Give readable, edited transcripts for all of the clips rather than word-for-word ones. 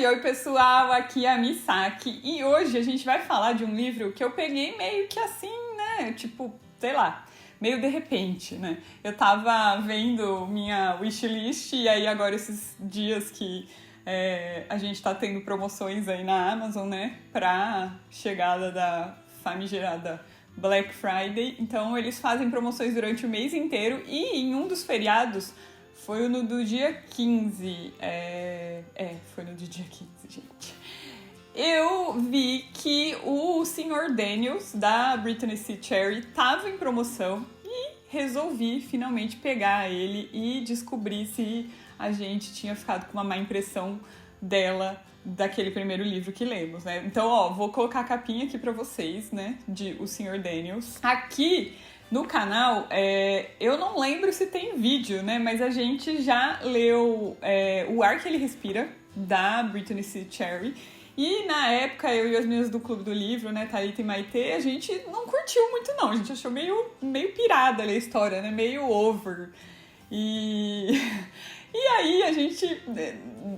Oi pessoal, aqui é a Misaki e hoje a gente vai falar de um livro que eu peguei meio que assim, né, tipo, sei lá, meio de repente, né. Eu tava vendo minha wishlist e aí agora esses dias que a gente tá tendo promoções aí na Amazon, né, pra chegada da famigerada Black Friday, então eles fazem promoções durante o mês inteiro e em um dos feriados foi no do dia 15. Foi no do dia 15, gente. Eu vi que o Sr. Daniels, da Brittany C. Cherry, tava em promoção e resolvi finalmente pegar ele e descobrir se a gente tinha ficado com uma má impressão dela daquele primeiro livro que lemos, né? Então, vou colocar a capinha aqui pra vocês, né, de O Sr. Daniels. Aqui no canal, eu não lembro se tem vídeo, né? Mas a gente já leu O Ar que Ele Respira, da Brittany C. Cherry. E na época, eu e as meninas do Clube do Livro, né, Thalita e Maitê, a gente não curtiu muito não. A gente achou meio pirada ali a história, né? Meio over. E aí a gente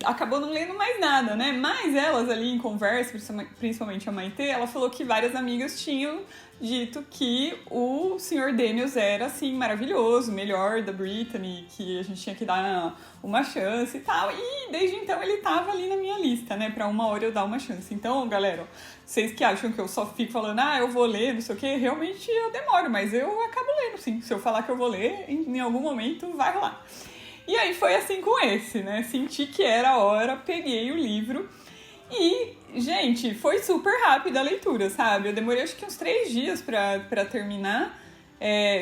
acabou não lendo mais nada, né? Mas elas ali em conversa, principalmente a Maitê, ela falou que várias amigas tinham dito que o Sr. Daniels era, assim, maravilhoso, melhor da Brittany, que a gente tinha que dar uma chance e tal. E desde então ele tava ali na minha lista, né? Pra uma hora eu dar uma chance. Então, galera, vocês que acham que eu só fico falando, eu vou ler, não sei o quê, realmente eu demoro, mas eu acabo lendo, sim. Se eu falar que eu vou ler, em algum momento vai rolar. E aí foi assim com esse, né? Senti que era a hora, peguei o livro e, gente, foi super rápida a leitura, sabe? Eu demorei acho que uns 3 dias pra terminar.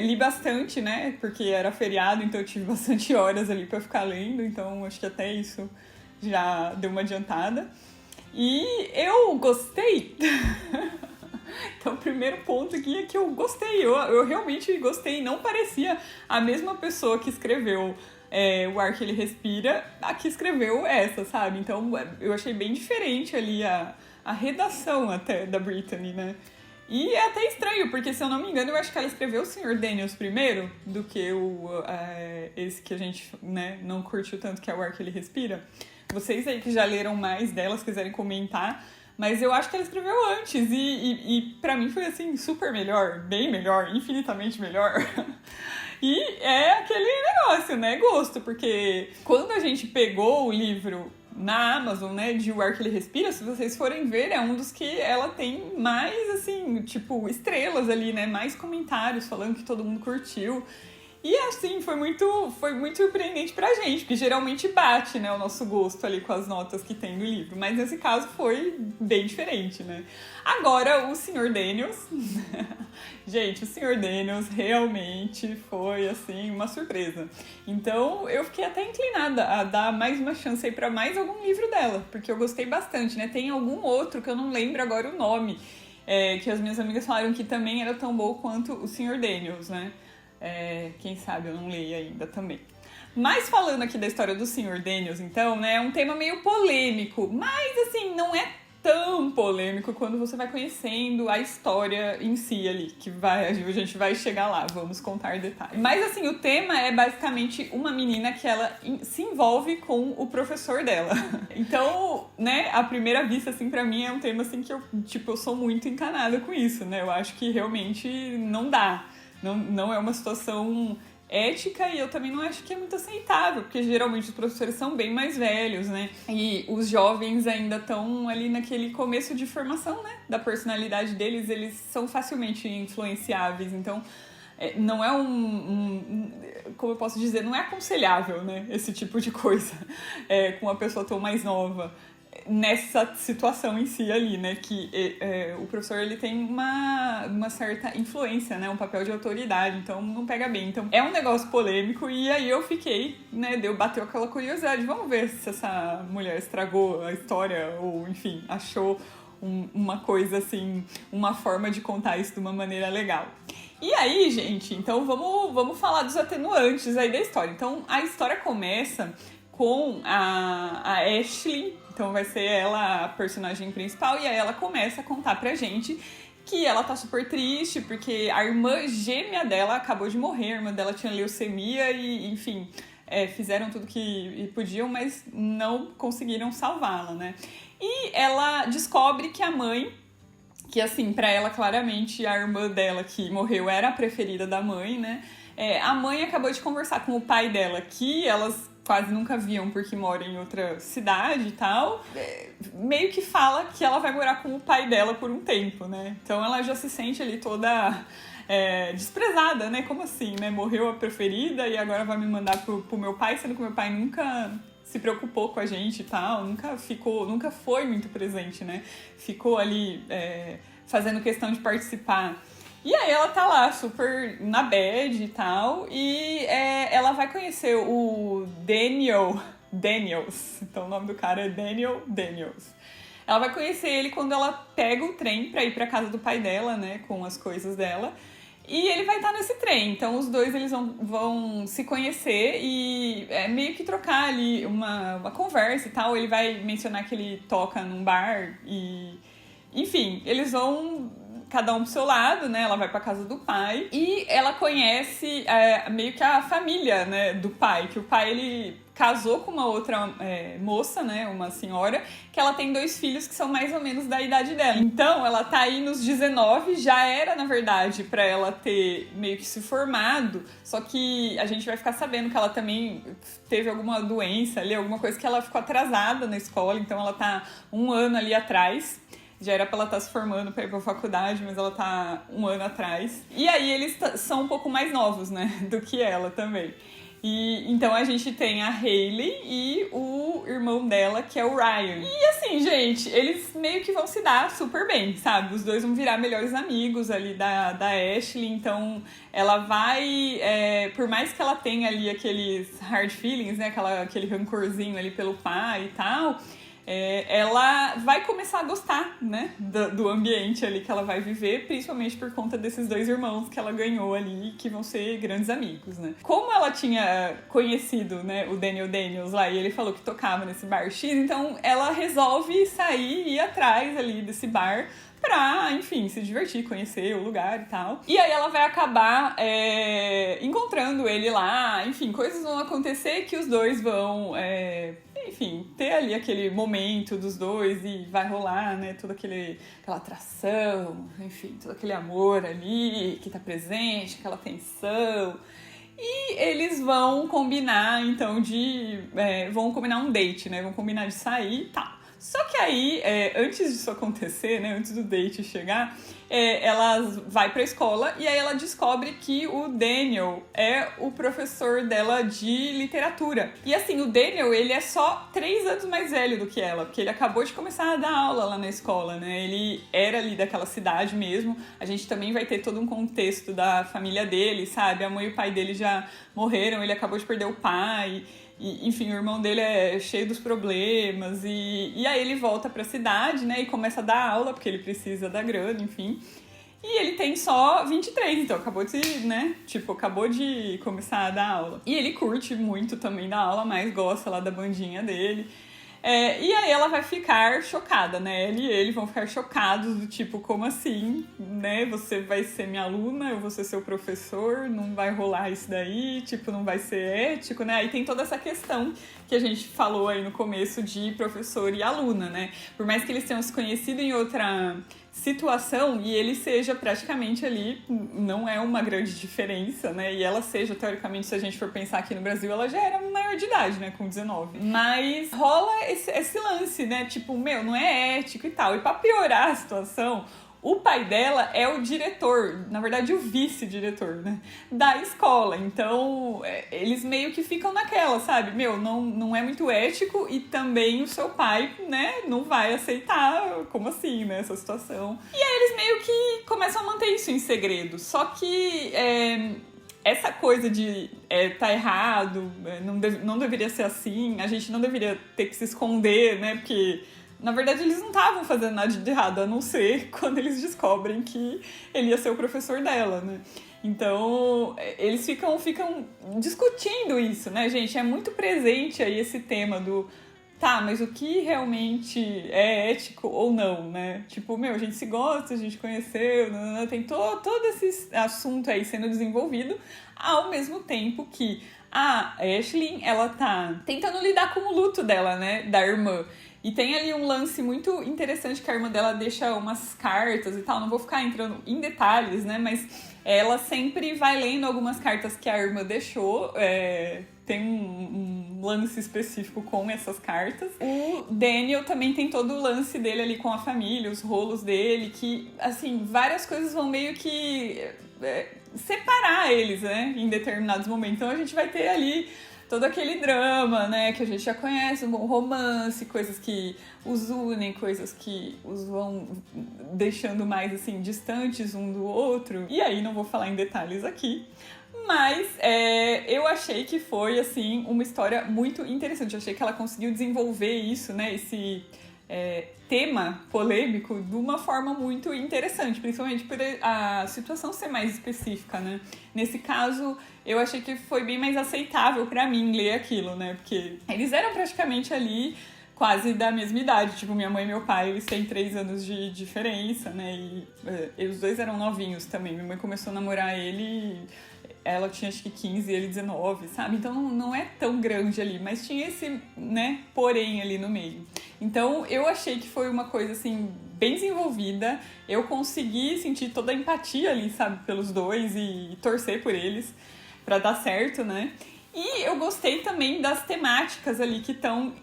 Li bastante, né? Porque era feriado, então eu tive bastante horas ali pra ficar lendo, então acho que até isso já deu uma adiantada. E eu gostei. Então, o primeiro ponto aqui é que eu gostei. Eu realmente gostei. Não parecia a mesma pessoa que escreveu O Ar que Ele Respira, a que escreveu essa, sabe? Então, eu achei bem diferente ali a redação até da Brittany, né? E é até estranho, porque se eu não me engano, eu acho que ela escreveu o Sr. Daniels primeiro do que esse que a gente, né, não curtiu tanto, que é O Ar que Ele Respira. Vocês aí que já leram mais delas, quiserem comentar. Mas eu acho que ela escreveu antes e pra mim foi assim, super melhor, bem melhor, infinitamente melhor. E é aquele negócio, né, gosto, porque quando a gente pegou o livro na Amazon, né, de O Ar que Ele Respira, se vocês forem ver, é um dos que ela tem mais, assim, tipo, estrelas ali, né, mais comentários falando que todo mundo curtiu. E assim, foi muito surpreendente pra gente, porque geralmente bate, né, o nosso gosto ali com as notas que tem no livro. Mas nesse caso foi bem diferente, né? Agora, o Sr. Daniels... Gente, o Sr. Daniels realmente foi, assim, uma surpresa. Então, eu fiquei até inclinada a dar mais uma chance aí pra mais algum livro dela, porque eu gostei bastante, né? Tem algum outro que eu não lembro agora o nome, que as minhas amigas falaram que também era tão bom quanto o Sr. Daniels, né? Quem sabe eu não leio ainda também. Mas falando aqui da história do Sr. Daniels, então, né, é um tema meio polêmico, mas assim, não é tão polêmico quando você vai conhecendo a história em si ali, a gente vai chegar lá, vamos contar detalhes. Mas assim, o tema é basicamente uma menina que ela se envolve com o professor dela. Então, né, à primeira vista, assim, pra mim é um tema assim que eu sou muito encanada com isso, né, eu acho que realmente não dá. Não é uma situação ética e eu também não acho que é muito aceitável, porque geralmente os professores são bem mais velhos, né? E os jovens ainda estão ali naquele começo de formação, né? Da personalidade deles, eles são facilmente influenciáveis, então não é como eu posso dizer, não é aconselhável, né? Esse tipo de coisa com uma pessoa tão mais nova. Nessa situação em si ali, né, que o professor ele tem uma certa influência, né, um papel de autoridade, então não pega bem. Então é um negócio polêmico e aí eu fiquei, né, bateu aquela curiosidade, vamos ver se essa mulher estragou a história ou, enfim, achou uma coisa assim, uma forma de contar isso de uma maneira legal. E aí, gente, então vamos falar dos atenuantes aí da história. Então a história começa com a Ashley, então vai ser ela a personagem principal, e aí ela começa a contar pra gente que ela tá super triste, porque a irmã gêmea dela acabou de morrer, a irmã dela tinha leucemia e, enfim, fizeram tudo que podiam, mas não conseguiram salvá-la, né? E ela descobre que a mãe, que assim, pra ela claramente a irmã dela que morreu era a preferida da mãe, né? A mãe acabou de conversar com o pai dela, que elas quase nunca viam porque mora em outra cidade e tal, meio que fala que ela vai morar com o pai dela por um tempo, né? Então ela já se sente ali toda desprezada, né? Como assim, né? Morreu a preferida e agora vai me mandar pro meu pai, sendo que o meu pai nunca se preocupou com a gente e tal, nunca foi muito presente, né? Ficou ali fazendo questão de participar. E aí ela tá lá, super na bad e tal, e ela vai conhecer o Daniels. Então o nome do cara é Daniel Daniels. Ela vai conhecer ele quando ela pega o trem pra ir pra casa do pai dela, né, com as coisas dela. E ele vai estar nesse trem, então os dois eles vão se conhecer e meio que trocar ali uma conversa e tal. Ele vai mencionar que ele toca num bar e... Enfim, eles vão... cada um pro seu lado, né? Ela vai pra casa do pai e ela conhece meio que a família, né, do pai. Que o pai, ele casou com uma outra moça, né, uma senhora, que ela tem 2 filhos que são mais ou menos da idade dela. Então, ela tá aí nos 19, já era, na verdade, pra ela ter meio que se formado, só que a gente vai ficar sabendo que ela também teve alguma doença ali, alguma coisa que ela ficou atrasada na escola, então ela tá 1 ano ali atrás. Já era pra ela estar se formando pra ir pra faculdade, mas ela tá 1 ano atrás. E aí eles são um pouco mais novos, né, do que ela também. E então a gente tem a Hailey e o irmão dela, que é o Ryan. E assim, gente, eles meio que vão se dar super bem, sabe? Os dois vão virar melhores amigos ali da Ashley. Então ela vai... por mais que ela tenha ali aqueles hard feelings, né, aquele rancorzinho ali pelo pai e tal... ela vai começar a gostar, né, do ambiente ali que ela vai viver, principalmente por conta desses 2 irmãos que ela ganhou ali, que vão ser grandes amigos, né. Como ela tinha conhecido, né, o Daniel Daniels lá, e ele falou que tocava nesse bar X, então ela resolve sair e ir atrás ali desse bar pra, enfim, se divertir, conhecer o lugar e tal. E aí ela vai acabar encontrando ele lá, enfim, coisas vão acontecer que os dois vão... enfim, ter ali aquele momento dos dois e vai rolar, né, toda aquela atração, enfim, todo aquele amor ali que tá presente, aquela tensão. E eles vão combinar, então, vão combinar um date, né, vão combinar de sair e tal. Só que aí, antes disso acontecer, né, antes do date chegar, ela vai pra escola e aí ela descobre que o Daniel é o professor dela de literatura. E assim, o Daniel, ele é só 3 anos mais velho do que ela, porque ele acabou de começar a dar aula lá na escola, né? Ele era ali daquela cidade mesmo. A gente também vai ter todo um contexto da família dele, sabe? A mãe e o pai dele já morreram, ele acabou de perder o pai... E, enfim, o irmão dele é cheio dos problemas e aí ele volta pra cidade, né, e começa a dar aula, porque ele precisa da grana, enfim. E ele tem só 23, então acabou de começar a dar aula. E ele curte muito também da aula, mas gosta lá da bandinha dele. E aí ela vai ficar chocada, né? Ela e ele vão ficar chocados, do tipo, como assim, né? Você vai ser minha aluna, eu vou ser seu professor, não vai rolar isso daí, tipo, não vai ser ético, né? Aí tem toda essa questão que a gente falou aí no começo de professor e aluna, né? Por mais que eles tenham se conhecido em outra situação e ele seja praticamente ali, não é uma grande diferença, né? E ela seja, teoricamente, se a gente for pensar aqui no Brasil, ela já era maior de idade, né? Com 19. Mas rola esse lance, né? Tipo, não é ético e tal. E pra piorar a situação, o pai dela é o diretor, na verdade o vice-diretor, né, da escola. Então, eles meio que ficam naquela, sabe? Não é muito ético e também o seu pai, né, não vai aceitar, como assim, né, essa situação. E aí eles meio que começam a manter isso em segredo. Só que essa coisa de tá errado, não deveria ser assim, a gente não deveria ter que se esconder, né, porque... Na verdade, eles não estavam fazendo nada de errado, a não ser quando eles descobrem que ele ia ser o professor dela, né? Então, eles ficam discutindo isso, né, gente? É muito presente aí esse tema do... Tá, mas o que realmente é ético ou não, né? Tipo, a gente se gosta, a gente conheceu, tem todo esse assunto aí sendo desenvolvido, ao mesmo tempo que a Ashley, ela tá tentando lidar com o luto dela, né, da irmã. E tem ali um lance muito interessante que a irmã dela deixa umas cartas e tal. Não vou ficar entrando em detalhes, né? Mas ela sempre vai lendo algumas cartas que a irmã deixou. Tem um lance específico com essas cartas. O Daniel também tem todo o lance dele ali com a família, os rolos dele, que, assim, várias coisas vão meio que separar eles, né? Em determinados momentos. Então a gente vai ter ali todo aquele drama, né, que a gente já conhece, um bom romance, coisas que os unem, coisas que os vão deixando mais, assim, distantes um do outro. E aí, não vou falar em detalhes aqui, mas eu achei que foi, assim, uma história muito interessante. Eu achei que ela conseguiu desenvolver isso, né, esse tema polêmico de uma forma muito interessante, principalmente por a situação ser mais específica, né? Nesse caso, eu achei que foi bem mais aceitável pra mim ler aquilo, né? Porque eles eram praticamente ali quase da mesma idade, tipo, minha mãe e meu pai, eles têm 3 anos de diferença, né? E os dois eram novinhos também. Minha mãe começou a namorar ele, ela tinha acho que 15 e ele 19, sabe? Então não é tão grande ali, mas tinha esse, né, porém ali no meio. Então eu achei que foi uma coisa, assim, bem desenvolvida. Eu consegui sentir toda a empatia ali, sabe, pelos dois e torcer por eles pra dar certo, né? E eu gostei também das temáticas ali que estão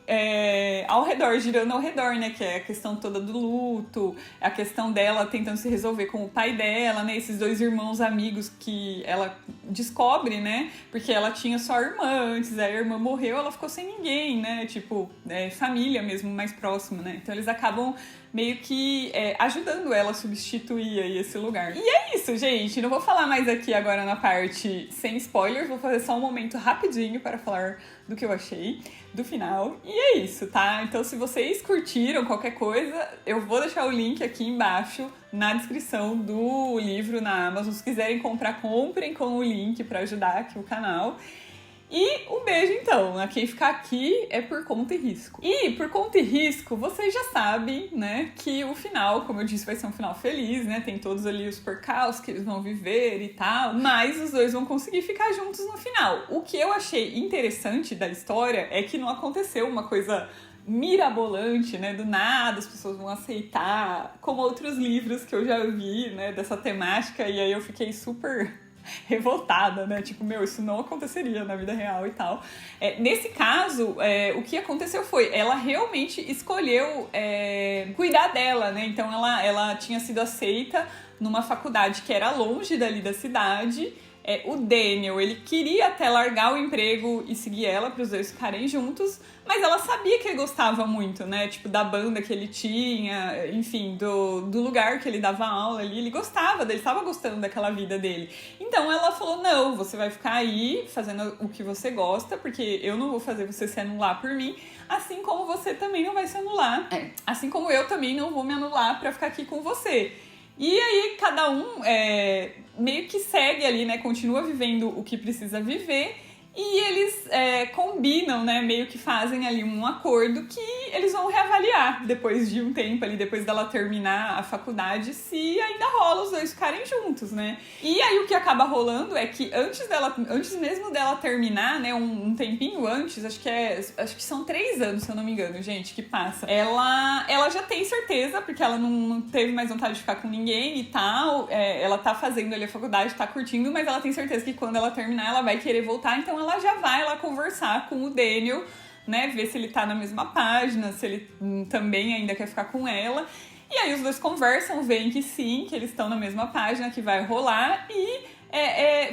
ao redor, girando ao redor, né? Que é a questão toda do luto, a questão dela tentando se resolver com o pai dela, né? Esses 2 irmãos amigos que ela descobre, né? Porque ela tinha só a irmã antes, aí a irmã morreu, ela ficou sem ninguém, né? Tipo, família mesmo, mais próxima, né? Então eles acabam meio que ajudando ela a substituir aí esse lugar. E é isso, gente. Não vou falar mais aqui agora na parte sem spoilers. Vou fazer só um momento rapidinho para falar do que eu achei do final. E é isso, tá? Então, se vocês curtiram qualquer coisa, eu vou deixar o link aqui embaixo na descrição do livro na Amazon. Se quiserem comprar, comprem com o link para ajudar aqui o canal. E um beijo, então. A quem ficar aqui é por conta e risco. E por conta e risco, vocês já sabem, né, que o final, como eu disse, vai ser um final feliz, né? Tem todos ali os percalços que eles vão viver e tal. Mas os dois vão conseguir ficar juntos no final. O que eu achei interessante da história é que não aconteceu uma coisa mirabolante, né? Do nada as pessoas vão aceitar, como outros livros que eu já vi, né, dessa temática. E aí eu fiquei super revoltada, né? Tipo, isso não aconteceria na vida real e tal. Nesse caso, o que aconteceu foi, ela realmente escolheu cuidar dela, né? Então, ela tinha sido aceita numa faculdade que era longe dali da cidade. O Daniel, ele queria até largar o emprego e seguir ela para os dois ficarem juntos, mas ela sabia que ele gostava muito, né? Tipo, da banda que ele tinha, enfim, do lugar que ele dava aula ali. Ele gostava dele, estava gostando daquela vida dele. Então ela falou, não, você vai ficar aí fazendo o que você gosta, porque eu não vou fazer você se anular por mim, assim como você também não vai se anular. Assim como eu também não vou me anular para ficar aqui com você. E aí cada um meio que segue ali, né? Continua vivendo o que precisa viver. E eles combinam, né? Meio que fazem ali um acordo que eles vão reavaliar depois de um tempo ali, depois dela terminar a faculdade, se ainda rola os dois ficarem juntos, né? E aí o que acaba rolando é que antes mesmo dela terminar, né? Um tempinho antes, acho que são 3 anos, se eu não me engano, gente, que passa. Ela já tem certeza, porque ela não teve mais vontade de ficar com ninguém e tal. Ela tá fazendo ali a faculdade, tá curtindo, mas ela tem certeza que quando ela terminar, ela vai querer voltar, então ela já vai lá conversar com o Daniel, né, ver se ele tá na mesma página, se ele também ainda quer ficar com ela. E aí os dois conversam, veem que sim, que eles estão na mesma página, que vai rolar e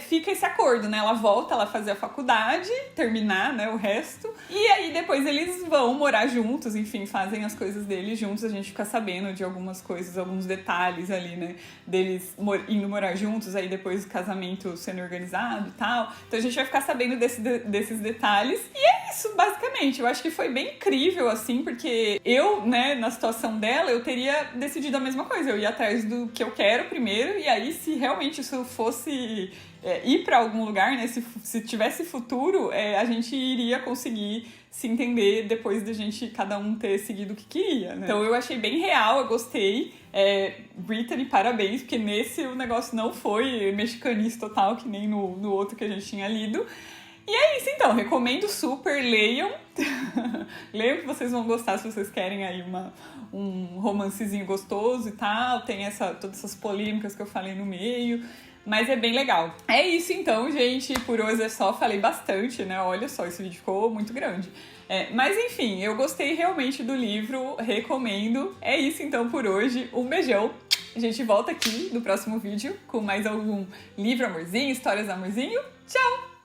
fica esse acordo, né? Ela volta lá fazer a faculdade, terminar, né, o resto. E aí depois eles vão morar juntos, enfim, fazem as coisas deles juntos. A gente fica sabendo de algumas coisas, alguns detalhes ali, né? Deles indo morar juntos, aí depois o casamento sendo organizado e tal. Então a gente vai ficar sabendo desses detalhes. E é isso, basicamente. Eu acho que foi bem incrível, assim, porque eu, né, na situação dela, eu teria decidido a mesma coisa. Eu ia atrás do que eu quero primeiro, e aí se realmente isso fosse ir pra algum lugar, né? Se tivesse futuro, a gente iria conseguir se entender depois da gente, cada um ter seguido o que queria, né? Então eu achei bem real, eu gostei. Brittany, parabéns, porque nesse o negócio não foi mexicanice total, que nem no outro que a gente tinha lido. E é isso então, recomendo super, leiam. Leiam que vocês vão gostar se vocês querem aí um romancezinho gostoso e tal. Tem todas essas polêmicas que eu falei no meio. Mas é bem legal. É isso então, gente. Por hoje é só. Falei bastante, né? Olha só, esse vídeo ficou muito grande. Mas enfim, eu gostei realmente do livro. Recomendo. É isso então por hoje. Um beijão. A gente volta aqui no próximo vídeo com mais algum livro amorzinho, histórias amorzinho. Tchau!